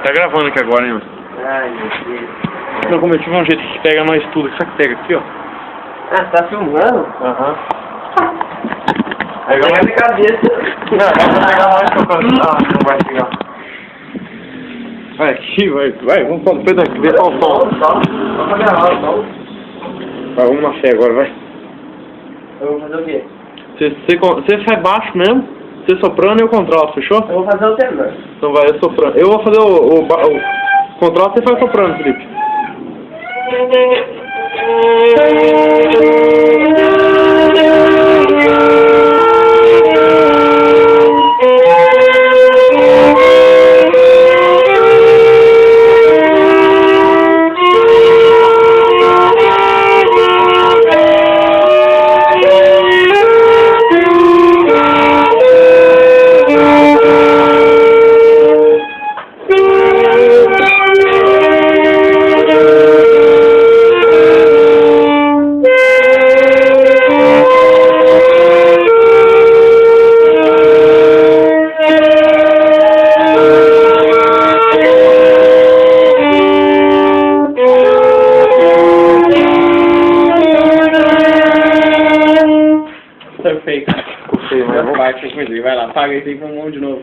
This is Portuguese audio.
Tá gravando aqui agora, hein, mano? Ai, meu Deus. Não, como eu tive um jeito que pega nós tudo. Só que pega aqui, ó. Ah, você tá filmando? Aham. Aí vai de cabeça. Não, vai pegar nós tocando. Não vai pegar. Vai aqui, vai, vamos falar depois daqui, vê só o som. Só pra gravar o som. Vai, vamos na fé agora, vai. Eu vou fazer o quê? Você faz baixo mesmo, você soprando e o contralto, fechou? Eu vou fazer o tenor. Então vai, eu soprando. Eu vou fazer o contralto e você faz soprando, Felipe. Perfeito. Gostei, mas Vai lá, paga esse aí com um monte de novo.